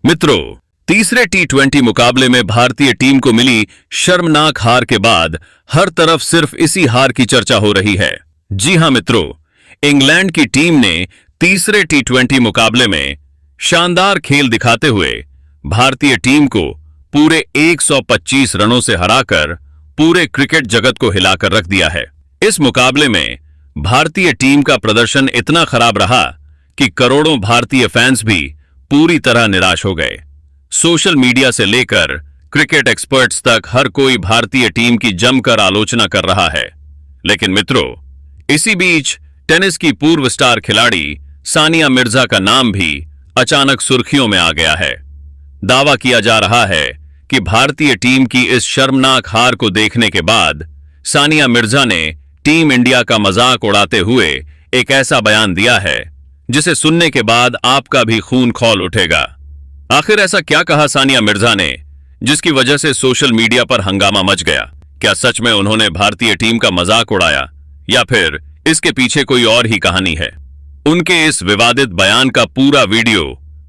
मित्रों, तीसरे टी20 मुकाबले में भारतीय टीम को मिली शर्मनाक हार के बाद हर तरफ सिर्फ इसी हार की चर्चा हो रही है। जी हां मित्रों, इंग्लैंड की टीम ने तीसरे टी20 मुकाबले में शानदार खेल दिखाते हुए भारतीय टीम को पूरे 125 रनों से हराकर पूरे क्रिकेट जगत को हिलाकर रख दिया है। इस मुकाबले में भारतीय टीम का प्रदर्शन इतना खराब रहा कि करोड़ों भारतीय फैंस भी पूरी तरह निराश हो गए। सोशल मीडिया से लेकर क्रिकेट एक्सपर्ट्स तक हर कोई भारतीय टीम की जमकर आलोचना कर रहा है। लेकिन मित्रों, इसी बीच टेनिस की पूर्व स्टार खिलाड़ी सानिया मिर्जा का नाम भी अचानक सुर्खियों में आ गया है। दावा किया जा रहा है कि भारतीय टीम की इस शर्मनाक हार को देखने के बाद सानिया मिर्जा ने टीम इंडिया का मजाक उड़ाते हुए एक ऐसा बयान दिया है जिसे सुनने के बाद आपका भी खून खौल उठेगा। आखिर ऐसा क्या कहा सानिया मिर्जा ने जिसकी वजह से सोशल मीडिया पर हंगामा मच गया? क्या सच में उन्होंने भारतीय टीम का मजाक उड़ाया या फिर इसके पीछे कोई और ही कहानी है? उनके इस विवादित बयान का पूरा वीडियो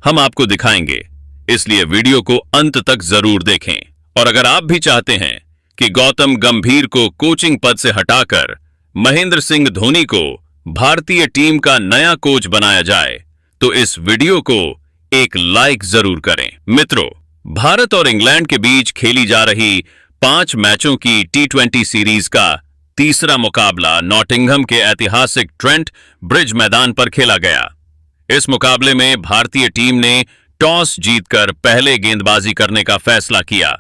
हम आपको दिखाएंगे, इसलिए वीडियो को अंत तक जरूर देखें। और अगर आप भी चाहते हैं कि गौतम गंभीर को कोचिंग पद से हटाकर महेंद्र सिंह धोनी को भारतीय टीम का नया कोच बनाया जाए, तो इस वीडियो को एक लाइक जरूर करें। मित्रों, भारत और इंग्लैंड के बीच खेली जा रही 5 मैचों की टी20 सीरीज का तीसरा मुकाबला नॉटिंघम के ऐतिहासिक ट्रेंट ब्रिज मैदान पर खेला गया। इस मुकाबले में भारतीय टीम ने टॉस जीतकर पहले गेंदबाजी करने का फैसला किया।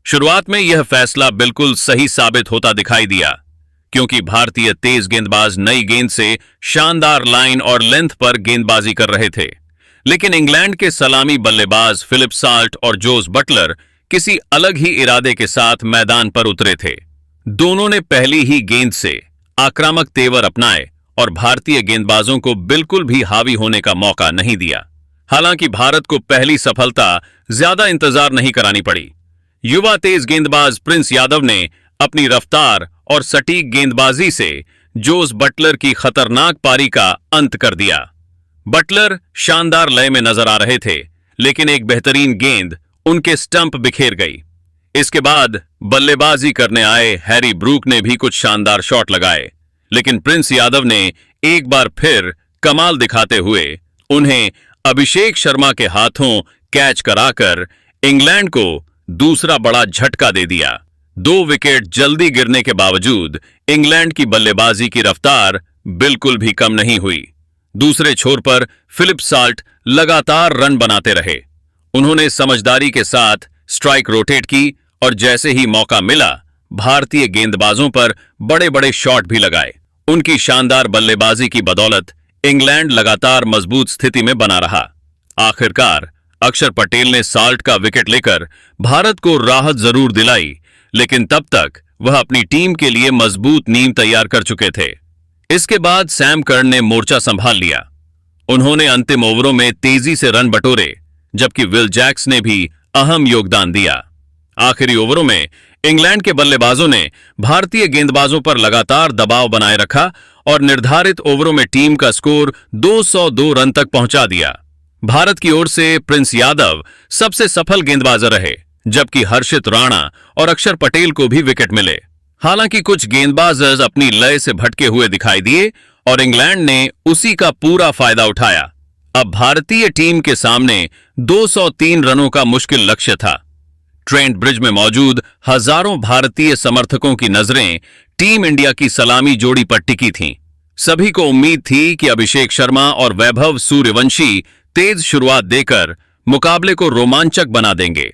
शुरुआत में यह फैसला बिल्कुल सही साबित होता दिखाई दिया, क्योंकि भारतीय तेज गेंदबाज नई गेंद से शानदार लाइन और लेंथ पर गेंदबाजी कर रहे थे। लेकिन इंग्लैंड के सलामी बल्लेबाज फिलिप साल्ट और जोस बटलर किसी अलग ही इरादे के साथ मैदान पर उतरे थे। दोनों ने पहली ही गेंद से आक्रामक तेवर अपनाए और भारतीय गेंदबाजों को बिल्कुल भी हावी होने का मौका नहीं दिया। हालांकि भारत को पहली सफलता ज्यादा इंतजार नहीं करानी पड़ी। युवा तेज गेंदबाज प्रिंस यादव ने अपनी रफ्तार और सटीक गेंदबाजी से जोस बटलर की खतरनाक पारी का अंत कर दिया। बटलर शानदार लय में नजर आ रहे थे, लेकिन एक बेहतरीन गेंद उनके स्टंप बिखेर गई। इसके बाद बल्लेबाजी करने आए हैरी ब्रूक ने भी कुछ शानदार शॉट लगाए, लेकिन प्रिंस यादव ने एक बार फिर कमाल दिखाते हुए उन्हें अभिषेक शर्मा के हाथों कैच कराकर इंग्लैंड को दूसरा बड़ा झटका दे दिया। 2 विकेट जल्दी गिरने के बावजूद इंग्लैंड की बल्लेबाजी की रफ्तार बिल्कुल भी कम नहीं हुई। दूसरे छोर पर फिलिप साल्ट लगातार रन बनाते रहे। उन्होंने समझदारी के साथ स्ट्राइक रोटेट की और जैसे ही मौका मिला भारतीय गेंदबाजों पर बड़े बड़े शॉट भी लगाए। उनकी शानदार बल्लेबाजी की बदौलत इंग्लैंड लगातार मजबूत स्थिति में बना रहा। आखिरकार अक्षर पटेल ने साल्ट का विकेट लेकर भारत को राहत जरूर दिलाई, लेकिन तब तक वह अपनी टीम के लिए मजबूत नींव तैयार कर चुके थे। इसके बाद सैम कर्न ने मोर्चा संभाल लिया। उन्होंने अंतिम ओवरों में तेजी से रन बटोरे, जबकि विल जैक्स ने भी अहम योगदान दिया। आखिरी ओवरों में इंग्लैंड के बल्लेबाजों ने भारतीय गेंदबाजों पर लगातार दबाव बनाए रखा और निर्धारित ओवरों में टीम का स्कोर 202 रन तक पहुंचा दिया। भारत की ओर से प्रिंस यादव सबसे सफल गेंदबाज रहे, जबकि हर्षित राणा और अक्षर पटेल को भी विकेट मिले। हालांकि कुछ गेंदबाज अपनी लय से भटके हुए दिखाई दिए और इंग्लैंड ने उसी का पूरा फायदा उठाया। अब भारतीय टीम के सामने 203 रनों का मुश्किल लक्ष्य था। ट्रेंट ब्रिज में मौजूद हजारों भारतीय समर्थकों की नजरें टीम इंडिया की सलामी जोड़ी पर टिकी थीं। सभी को उम्मीद थी कि अभिषेक शर्मा और वैभव सूर्यवंशी तेज शुरुआत देकर मुकाबले को रोमांचक बना देंगे।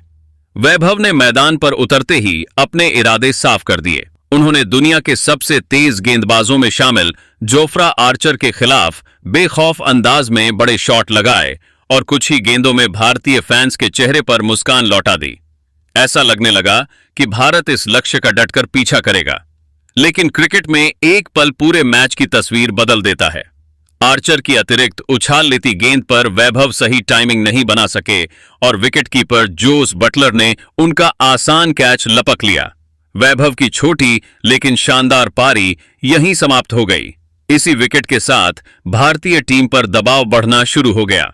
वैभव ने मैदान पर उतरते ही अपने इरादे साफ कर दिए। उन्होंने दुनिया के सबसे तेज गेंदबाजों में शामिल जोफ्रा आर्चर के खिलाफ बेखौफ अंदाज में बड़े शॉट लगाए और कुछ ही गेंदों में भारतीय फैंस के चेहरे पर मुस्कान लौटा दी। ऐसा लगने लगा कि भारत इस लक्ष्य का डटकर पीछा करेगा। लेकिन क्रिकेट में एक पल पूरे मैच की तस्वीर बदल देता है। आर्चर की अतिरिक्त उछाल लेती गेंद पर वैभव सही टाइमिंग नहीं बना सके और विकेटकीपर जोस बटलर ने उनका आसान कैच लपक लिया। वैभव की छोटी लेकिन शानदार पारी यहीं समाप्त हो गई। इसी विकेट के साथ भारतीय टीम पर दबाव बढ़ना शुरू हो गया।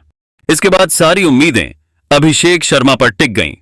इसके बाद सारी उम्मीदें अभिषेक शर्मा पर टिक गईं,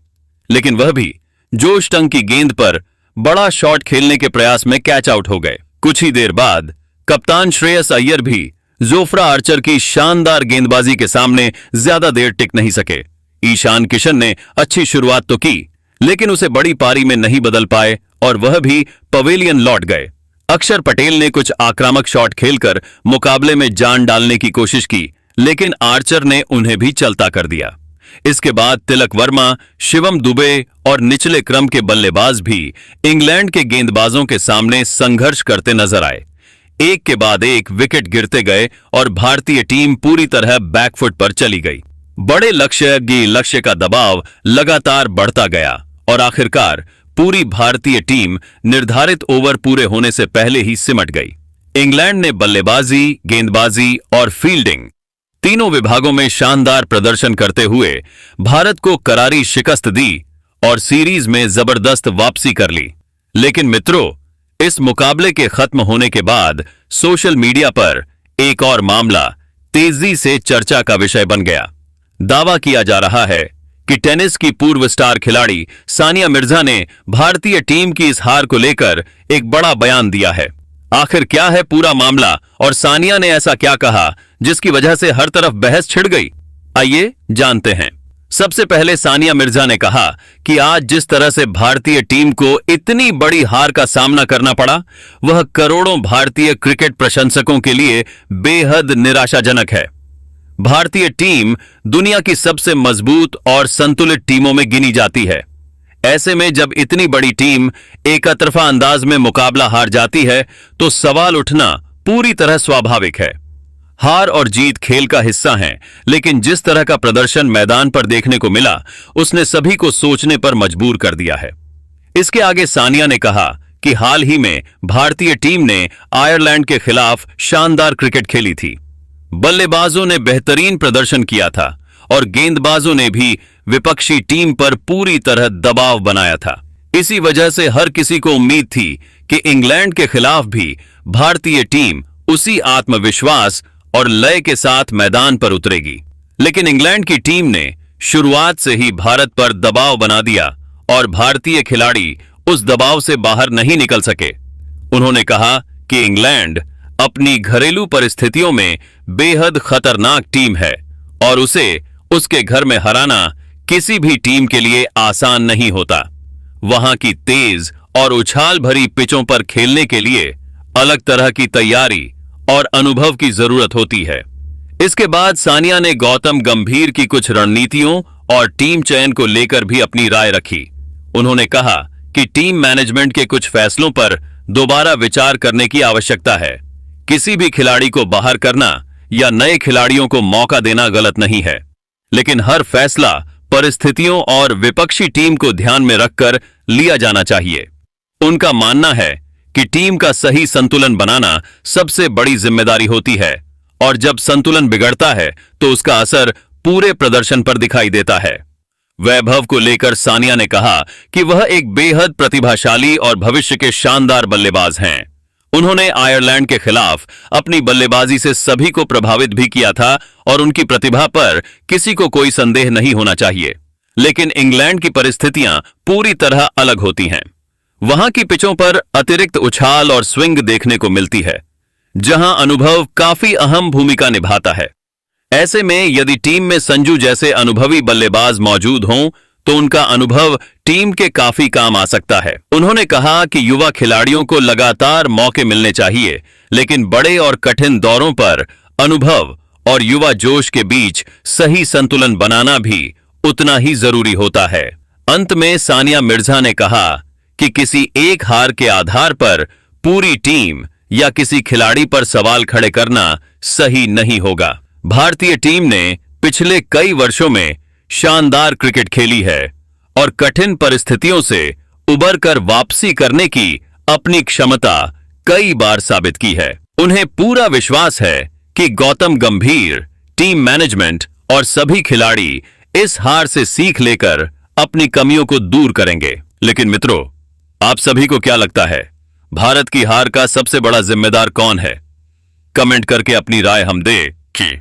लेकिन वह भी जोश टंग की गेंद पर बड़ा शॉट खेलने के प्रयास में कैच आउट हो गए। कुछ ही देर बाद कप्तान श्रेयस अय्यर भी जोफ्रा आर्चर की शानदार गेंदबाजी के सामने ज्यादा देर टिक नहीं सके। ईशान किशन ने अच्छी शुरुआत तो की, लेकिन उसे बड़ी पारी में नहीं बदल पाए और वह भी पवेलियन लौट गए। अक्षर पटेल ने कुछ आक्रामक शॉट खेलकर मुकाबले में जान डालने की कोशिश की, लेकिन आर्चर ने उन्हें भी चलता कर दिया। इसके बाद तिलक वर्मा, शिवम दुबे और निचले क्रम के बल्लेबाज भी इंग्लैंड के गेंदबाजों के सामने संघर्ष करते नजर आए। एक के बाद एक विकेट गिरते गए और भारतीय टीम पूरी तरह बैकफुट पर चली गई। बड़े लक्ष्य का दबाव लगातार बढ़ता गया और आखिरकार पूरी भारतीय टीम निर्धारित ओवर पूरे होने से पहले ही सिमट गई। इंग्लैंड ने बल्लेबाजी, गेंदबाजी और फील्डिंग तीनों विभागों में शानदार प्रदर्शन करते हुए भारत को करारी शिकस्त दी और सीरीज में जबरदस्त वापसी कर ली। लेकिन मित्रों, इस मुकाबले के खत्म होने के बाद सोशल मीडिया पर एक और मामला तेजी से चर्चा का विषय बन गया। दावा किया जा रहा है कि टेनिस की पूर्व स्टार खिलाड़ी सानिया मिर्जा ने भारतीय टीम की इस हार को लेकर एक बड़ा बयान दिया है। आखिर क्या है पूरा मामला और सानिया ने ऐसा क्या कहा जिसकी वजह से हर तरफ बहस छिड़ गई? आइए जानते हैं। सबसे पहले सानिया मिर्जा ने कहा कि आज जिस तरह से भारतीय टीम को इतनी बड़ी हार का सामना करना पड़ा, वह करोड़ों भारतीय क्रिकेट प्रशंसकों के लिए बेहद निराशाजनक है। भारतीय टीम दुनिया की सबसे मजबूत और संतुलित टीमों में गिनी जाती है। ऐसे में जब इतनी बड़ी टीम एकतरफा अंदाज में मुकाबला हार जाती है तो सवाल उठना पूरी तरह स्वाभाविक है। हार और जीत खेल का हिस्सा हैं, लेकिन जिस तरह का प्रदर्शन मैदान पर देखने को मिला उसने सभी को सोचने पर मजबूर कर दिया है। इसके आगे सानिया ने कहा कि हाल ही में भारतीय टीम ने आयरलैंड के खिलाफ शानदार क्रिकेट खेली थी। बल्लेबाजों ने बेहतरीन प्रदर्शन किया था और गेंदबाजों ने भी विपक्षी टीम पर पूरी तरह दबाव बनाया था। इसी वजह से हर किसी को उम्मीद थी कि इंग्लैंड के खिलाफ भी भारतीय टीम उसी आत्मविश्वास और लय के साथ मैदान पर उतरेगी। लेकिन इंग्लैंड की टीम ने शुरुआत से ही भारत पर दबाव बना दिया और भारतीय खिलाड़ी उस दबाव से बाहर नहीं निकल सके। उन्होंने कहा कि इंग्लैंड अपनी घरेलू परिस्थितियों में बेहद खतरनाक टीम है और उसे उसके घर में हराना किसी भी टीम के लिए आसान नहीं होता। वहां की तेज और उछाल भरी पिचों पर खेलने के लिए अलग तरह की तैयारी और अनुभव की जरूरत होती है। इसके बाद सानिया ने गौतम गंभीर की कुछ रणनीतियों और टीम चयन को लेकर भी अपनी राय रखी। उन्होंने कहा कि टीम मैनेजमेंट के कुछ फैसलों पर दोबारा विचार करने की आवश्यकता है। किसी भी खिलाड़ी को बाहर करना या नए खिलाड़ियों को मौका देना गलत नहीं है, लेकिन हर फैसला परिस्थितियों और विपक्षी टीम को ध्यान में रखकर लिया जाना चाहिए। उनका मानना है कि टीम का सही संतुलन बनाना सबसे बड़ी जिम्मेदारी होती है और जब संतुलन बिगड़ता है तो उसका असर पूरे प्रदर्शन पर दिखाई देता है। वैभव को लेकर सानिया ने कहा कि वह एक बेहद प्रतिभाशाली और भविष्य के शानदार बल्लेबाज हैं। उन्होंने आयरलैंड के खिलाफ अपनी बल्लेबाजी से सभी को प्रभावित भी किया था और उनकी प्रतिभा पर किसी को कोई संदेह नहीं होना चाहिए। लेकिन इंग्लैंड की परिस्थितियां पूरी तरह अलग होती हैं। वहां की पिचों पर अतिरिक्त उछाल और स्विंग देखने को मिलती है, जहां अनुभव काफी अहम भूमिका निभाता है। ऐसे में यदि टीम में संजू जैसे अनुभवी बल्लेबाज मौजूद हों तो उनका अनुभव टीम के काफी काम आ सकता है। उन्होंने कहा कि युवा खिलाड़ियों को लगातार मौके मिलने चाहिए, लेकिन बड़े और कठिन दौरों पर अनुभव और युवा जोश के बीच सही संतुलन बनाना भी उतना ही जरूरी होता है। अंत में सानिया मिर्जा ने कहा कि किसी एक हार के आधार पर पूरी टीम या किसी खिलाड़ी पर सवाल खड़े करना सही नहीं होगा। भारतीय टीम ने पिछले कई वर्षों में शानदार क्रिकेट खेली है और कठिन परिस्थितियों से उबरकर वापसी करने की अपनी क्षमता कई बार साबित की है। उन्हें पूरा विश्वास है कि गौतम गंभीर, टीम मैनेजमेंट और सभी खिलाड़ी इस हार से सीख लेकर अपनी कमियों को दूर करेंगे। लेकिन मित्रों, आप सभी को क्या लगता है, भारत की हार का सबसे बड़ा जिम्मेदार कौन है? कमेंट करके अपनी राय हम दें कि